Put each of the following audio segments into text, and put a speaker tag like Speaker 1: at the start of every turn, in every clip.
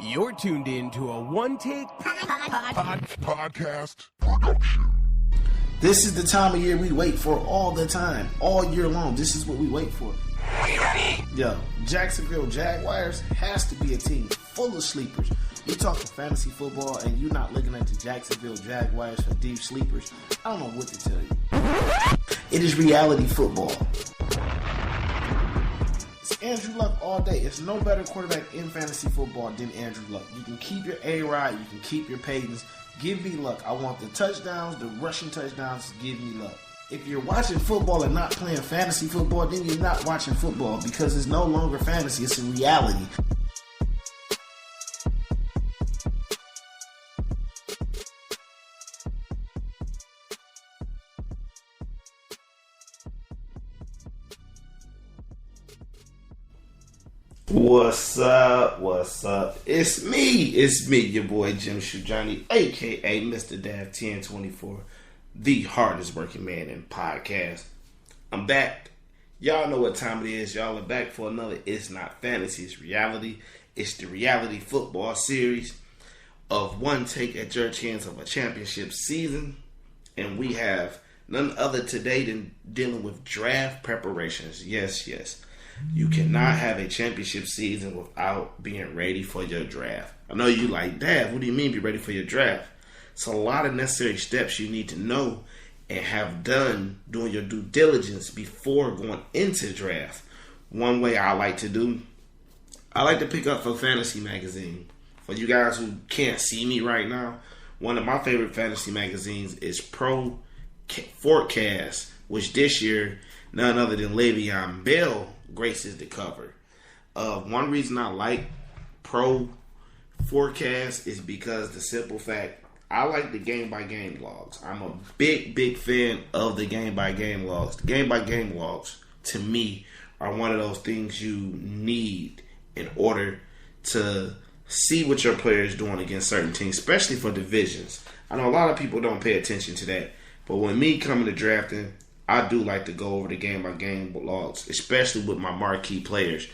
Speaker 1: You're tuned in to a one-take
Speaker 2: podcast production.
Speaker 3: This is the time of year we wait for all the time, all year long. This is what we wait for.
Speaker 2: Are you ready?
Speaker 3: Yo, Jacksonville Jaguars has to be a team full of sleepers. You talking fantasy football and you not looking at the Jacksonville Jaguars for deep sleepers. I don't know what to tell you. It is reality football. It's Andrew Luck all day. It's no better quarterback in fantasy football than Andrew Luck. You can keep your A-Rod, you can keep your Paytons. Give me Luck. I want the touchdowns, the rushing touchdowns. Give me Luck. If you're watching football and not playing fantasy football, then you're not watching football because it's no longer fantasy. It's a reality. What's up? What's up? It's me, your boy Jim Shoe Johnny, aka Mr. Dav 1024, the hardest working man in podcast. I'm back. Y'all know what time it is. Y'all are back for another It's Not Fantasy, It's Reality. It's the reality football series of one take at your chance of a championship season. And we have none other today than dealing with draft preparations. Yes. You cannot have a championship season without being ready for your draft. I know you like, Dad, what do you mean be ready for your draft? It's a lot of necessary steps you need to know and have done doing your due diligence before going into draft. One way I like to do, I like to pick up a fantasy magazine. For you guys who can't see me right now, one of my favorite fantasy magazines is Pro Forecast, which this year, none other than Le'Veon Bell graces the cover. One reason I like Pro Forecast is because the simple fact, I like the game-by-game logs. I'm a big fan of the game-by-game logs. The game-by-game logs, to me, are one of those things you need in order to see what your player is doing against certain teams, especially for divisions. I know a lot of people don't pay attention to that, but when me coming to drafting, I do like to go over the game-by-game logs, especially with my marquee players.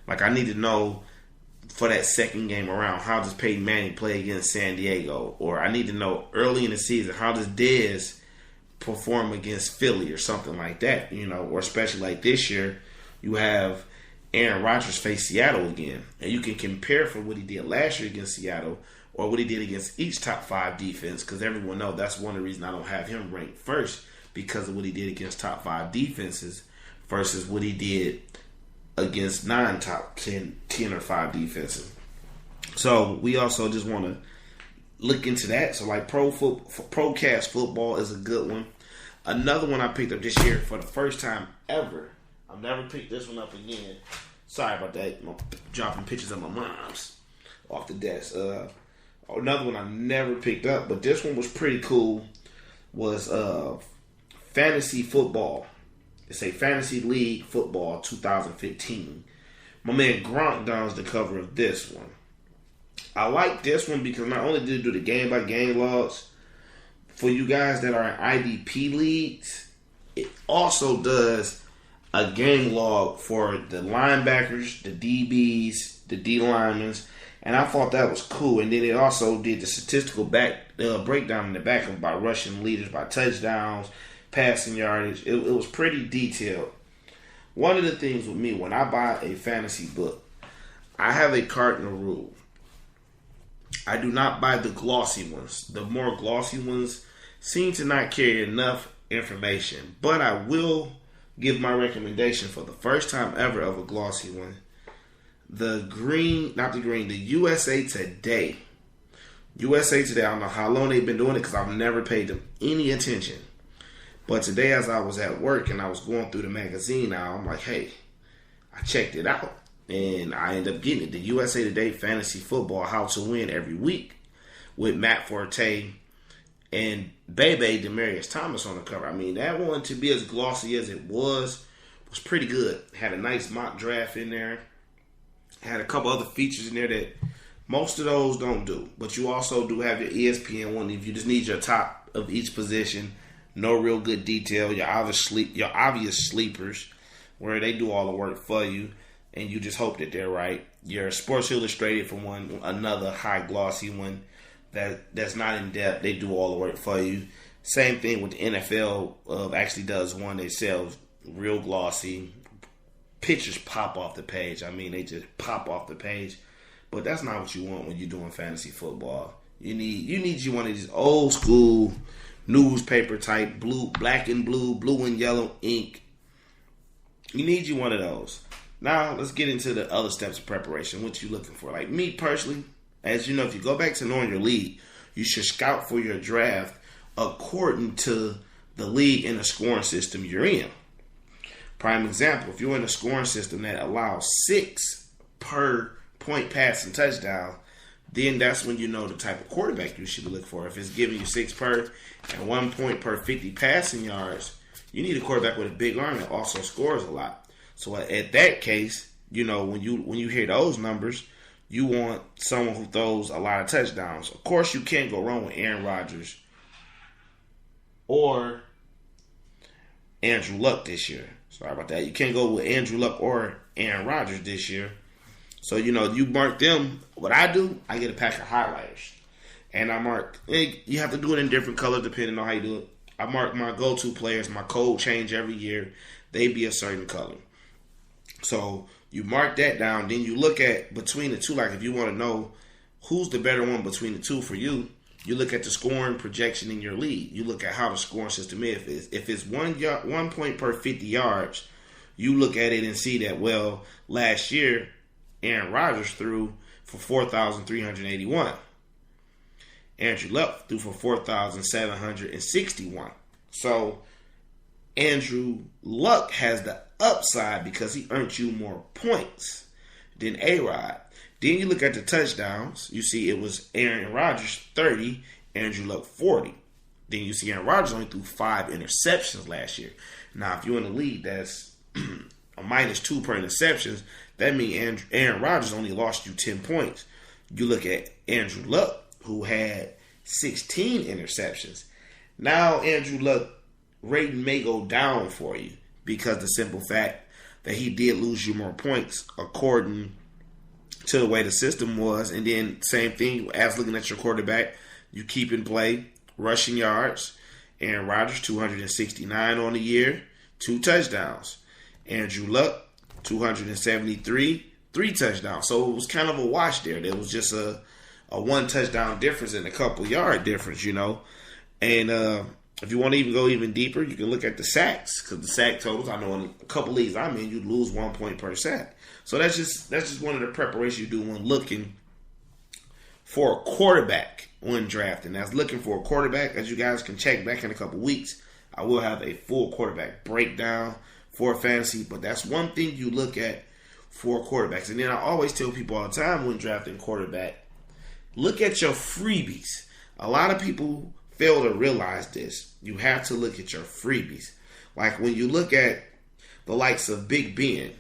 Speaker 3: Like, I need to know for that second game around, how does Peyton Manning play against San Diego? Or I need to know early in the season, how does Dez perform against Philly or something like that, you know? Or especially like this year, you have Aaron Rodgers face Seattle again. And you can compare from what he did last year against Seattle or what he did against each top 5 defense, because everyone knows that's one of the reasons I don't have him ranked first, because of what he did against top 5 defenses versus what he did against 9 top 10 or 5 defenses. So we also just want to look into that. So like Procast football is a good one. Another one I picked up this year for the first time ever. I've never picked this one up again. Sorry about that. I'm dropping pictures of my mom's off the desk. Another one I never picked up, but this one was pretty cool, was Fantasy Football. It's a Fantasy League Football 2015. My man Gronk dons the cover of this one. I like this one because not only did it do the game-by-game logs, for you guys that are in IDP leagues, it also does a game log for the linebackers, the DBs, the D-linemen, and I thought that was cool. And then it also did the statistical breakdown in the back of by rushing leaders, by touchdowns, passing yardage. It was pretty detailed. One of the things with me, when I buy a fantasy book, I have a cardinal rule. I do not buy the glossy ones. The more glossy ones seem to not carry enough information. But I will give my recommendation for the first time ever of a glossy one. The USA Today. USA Today, I don't know how long they've been doing it because I've never paid them any attention. But today, as I was at work and I was going through the magazine now, I'm like, hey, I checked it out. And I ended up getting it. The USA Today Fantasy Football, How to Win Every Week, with Matt Forte and Bebe Demaryius Thomas on the cover. I mean, that one, to be as glossy as it was pretty good. Had a nice mock draft in there. Had a couple other features in there that most of those don't do. But you also do have your ESPN one if you just need your top of each position. No real good detail. Your obvious sleepers, where they do all the work for you. and you just hope that they're right. Your Sports Illustrated for one, another high glossy one that's not in depth. They do all the work for you. Same thing with the NFL. Actually does one. They sell real glossy. Pictures pop off the page. I mean, they just pop off the page. But that's not what you want when you're doing fantasy football. You need one of these old school newspaper type black and blue and yellow ink. You need you one of those. Now let's get into the other steps of preparation. What you looking for? Like me personally, as you know, if you go back to knowing your league, you should scout for your draft according to the league and the scoring system you're in. Prime example, if you're in a scoring system that allows 6 per point pass and touchdown, then that's when you know the type of quarterback you should look for. If it's giving you 6 per and 1 point per 50 passing yards, you need a quarterback with a big arm that also scores a lot. So at that case, you know, when you hear those numbers, you want someone who throws a lot of touchdowns. Of course, you can't go wrong with Aaron Rodgers or Andrew Luck this year. Sorry about that. You can't go with Andrew Luck or Aaron Rodgers this year. So, you know, you mark them. What I do, I get a pack of highlighters. And I mark, you have to do it in different colors depending on how you do it. I mark my go-to players. My code change every year. They be a certain color. So you mark that down. Then you look at between the two. Like if you want to know who's the better one between the two for you, you look at the scoring projection in your league. You look at how the scoring system is. If it's 1 point per 50 yards, you look at it and see that, well, last year, Aaron Rodgers threw for 4,381. Andrew Luck threw for 4,761. So Andrew Luck has the upside because he earned you more points than A-Rod. Then you look at the touchdowns. You see it was Aaron Rodgers 30, Andrew Luck 40. Then you see Aaron Rodgers only threw 5 interceptions last year. Now, if you're in the league that's a -2 per interceptions, that means Aaron Rodgers only lost you 10 points. You look at Andrew Luck, who had 16 interceptions. Now, Andrew Luck rating may go down for you because the simple fact that he did lose you more points according to the way the system was. And then same thing as looking at your quarterback, you keep in play rushing yards. Aaron Rodgers, 269 on the year, 2 touchdowns. Andrew Luck, 273, 3 touchdowns. So it was kind of a wash there. There was just a 1 touchdown difference and a couple yard difference, you know. And if you want to even go even deeper, you can look at the sacks, because the sack totals, I know in a couple leagues I'm in, you'd lose 1 point per sack. So that's just one of the preparations you do when looking for a quarterback when drafting. That's looking for a quarterback. As you guys can check back in a couple weeks, I will have a full quarterback breakdown for fantasy, but that's one thing you look at for quarterbacks. And then I always tell people all the time when drafting quarterback, look at your freebies. A lot of people fail to realize this. You have to look at your freebies. Like when you look at the likes of Big Ben.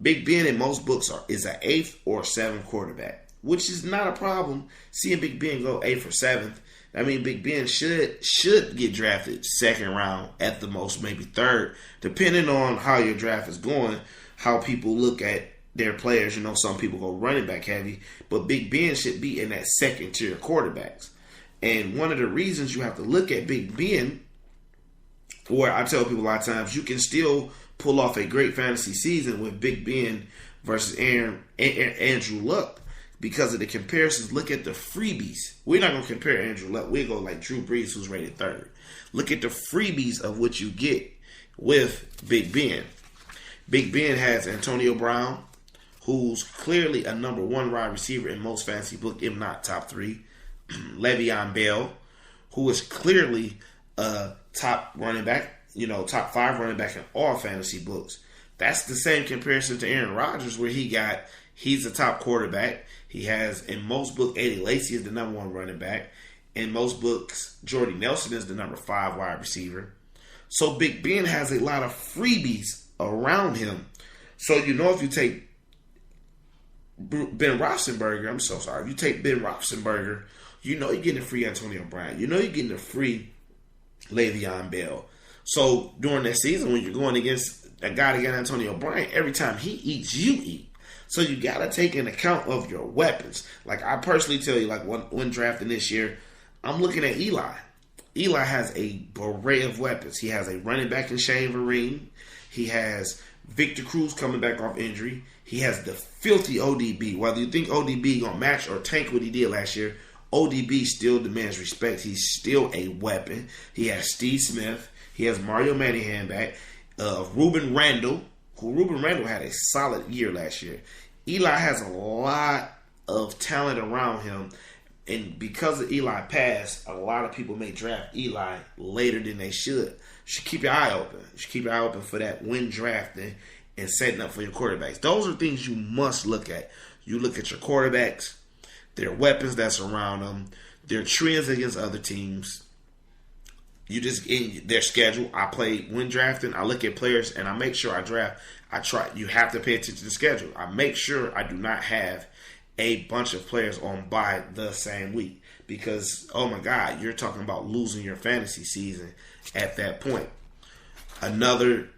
Speaker 3: Big Ben in most books is an 8th or 7th quarterback, which is not a problem. Seeing Big Ben go 8th or 7th, I mean, Big Ben should get drafted 2nd round at the most, maybe 3rd, depending on how your draft is going, how people look at their players. You know, some people go running back heavy, but Big Ben should be in that 2nd tier quarterbacks. And one of the reasons you have to look at Big Ben, where I tell people a lot of times, you can still pull off a great fantasy season with Big Ben versus Andrew Luck because of the comparisons. Look at the freebies. We're not going to compare Andrew Luck. We'll go like Drew Brees, who's rated 3rd. Look at the freebies of what you get with Big Ben. Big Ben has Antonio Brown, who's clearly a number 1 wide receiver in most fantasy books, if not top 3. Le'Veon Bell, who is clearly a top running back, you know, top 5 running back in all fantasy books. That's the same comparison to Aaron Rodgers, where he's a top quarterback. He has, in most books, Eddie Lacy is the number 1 running back. In most books, Jordy Nelson is the number 5 wide receiver. So Big Ben has a lot of freebies around him. So, you know, if you take Ben Roethlisberger, if you take Ben Roethlisberger, you know you're getting a free Antonio Brown. You know you're getting a free Le'Veon Bell. So during that season, when you're going against a guy that got Antonio Bryant, every time he eats, you eat. So you got to take in account of your weapons. Like I personally tell you, like when drafting this year, I'm looking at Eli. Eli has a array of weapons. He has a running back in Shane Vereen. He has Victor Cruz coming back off injury. He has the filthy ODB. Whether you think ODB going to match or tank what he did last year, ODB still demands respect. He's still a weapon. He has Steve Smith. He has Mario Manningham back. Ruben Randall, Ruben Randall had a solid year last year. Eli has a lot of talent around him. And because of Eli pass, a lot of people may draft Eli later than they should. You should keep your eye open. You should keep your eye open for that when drafting and setting up for your quarterbacks. Those are things you must look at. You look at your quarterbacks, their weapons that's around them, their trends against other teams. You just in their schedule. I play when drafting. I look at players and I make sure I draft. I try. You have to pay attention to the schedule. I make sure I do not have a bunch of players on bye the same week because, oh my God, you're talking about losing your fantasy season at that point. Another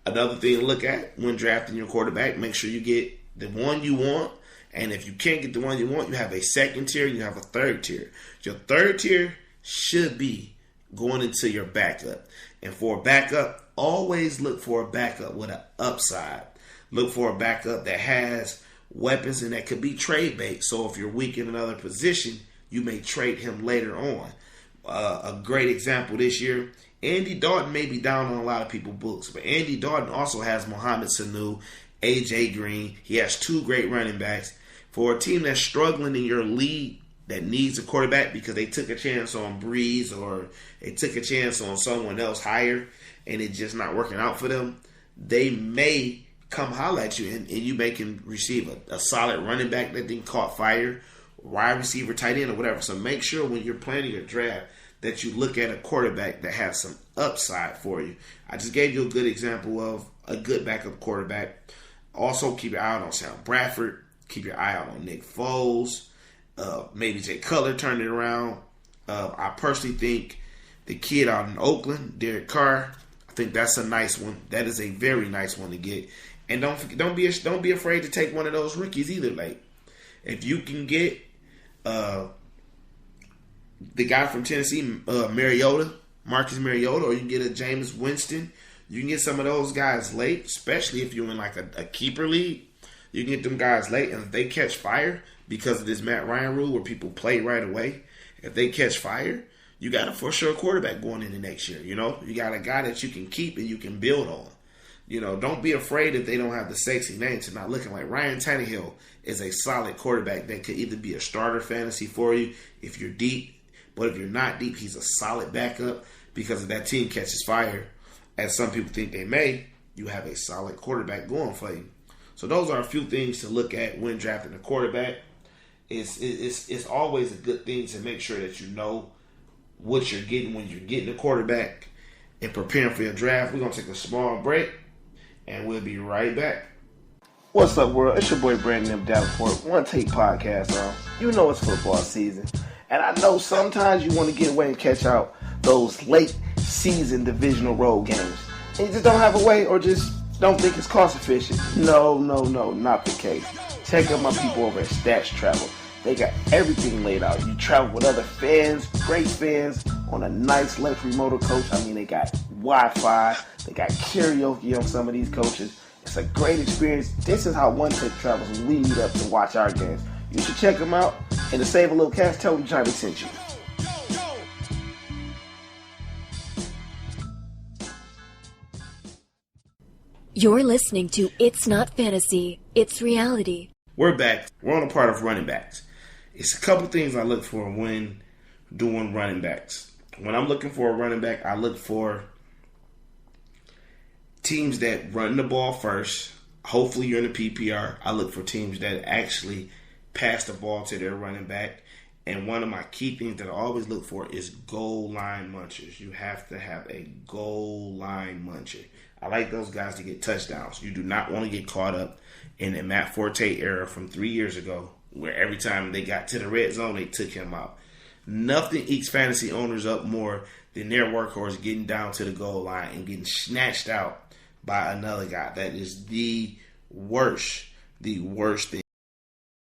Speaker 3: thing to look at when drafting your quarterback, make sure you get the one you want. And if you can't get the one you want, you have a second tier, you have a third tier. Your third tier should be going into your backup. And for a backup, always look for a backup with an upside. Look for a backup that has weapons and that could be trade bait. So if you're weak in another position, you may trade him later on. A great example this year, Andy Dalton may be down on a lot of people's books, but Andy Dalton also has Mohamed Sanu, AJ Green. He has two great running backs. For a team that's struggling in your league that needs a quarterback because they took a chance on Breeze or they took a chance on someone else higher and it's just not working out for them, they may come holler at you and you may can receive a solid running back that didn't caught fire, wide receiver, tight end, or whatever. So make sure when you're planning your draft that you look at a quarterback that has some upside for you. I just gave you a good example of a good backup quarterback. Also, keep your eye out on Sam Bradford. Keep your eye out on Nick Foles. Maybe Jay Cutler turned it around. I personally think the kid out in Oakland, Derek Carr, I think that's a nice one. That is a very nice one to get. And don't be afraid to take one of those rookies either. Like if you can get the guy from Tennessee, Marcus Mariota, or you can get a Jameis Winston, you can get some of those guys late, especially if you're in like a keeper league. You can get them guys late, and if they catch fire because of this Matt Ryan rule where people play right away, if they catch fire, you got a for sure quarterback going into next year. You know, you got a guy that you can keep and you can build on. You know, don't be afraid if they don't have the sexy name to not looking like Ryan Tannehill is a solid quarterback that could either be a starter fantasy for you if you're deep, but if you're not deep, he's a solid backup because if that team catches fire, as some people think they may, you have a solid quarterback going for you. So those are a few things to look at when drafting a quarterback. It's always a good thing to make sure that you know what you're getting when you're getting a quarterback and preparing for your draft. We're going to take a small break, and we'll be right back. What's up, world? It's your boy Brandon M. Davenport, One Take Podcast. You know it's football season, and I know sometimes you want to get away and catch out those late season divisional road games, and you just don't have a way or just don't think it's cost efficient. No, not the case. Check out my people over at Stats Travel. They got everything laid out. You travel with other fans, great fans, on a nice luxury motor coach. I mean, they got Wi-Fi. They got karaoke on some of these coaches. It's a great experience. This is how One Take travels when we meet up to watch our games. You should check them out. And to save a little cash, tell them Johnny sent you.
Speaker 4: You're listening to It's Not Fantasy, It's Reality.
Speaker 3: We're back. We're on a part of running backs. It's a couple things I look for when doing running backs. When I'm looking for a running back, I look for teams that run the ball first. Hopefully you're in the PPR. I look for teams that actually pass the ball to their running back. And one of my key things that I always look for is goal line munchers. You have to have a goal line muncher. I like those guys to get touchdowns. You do not want to get caught up in the Matt Forte era from 3 years ago where every time they got to the red zone, they took him out. Nothing eats fantasy owners up more than their workhorse getting down to the goal line and getting snatched out by another guy. That is the worst thing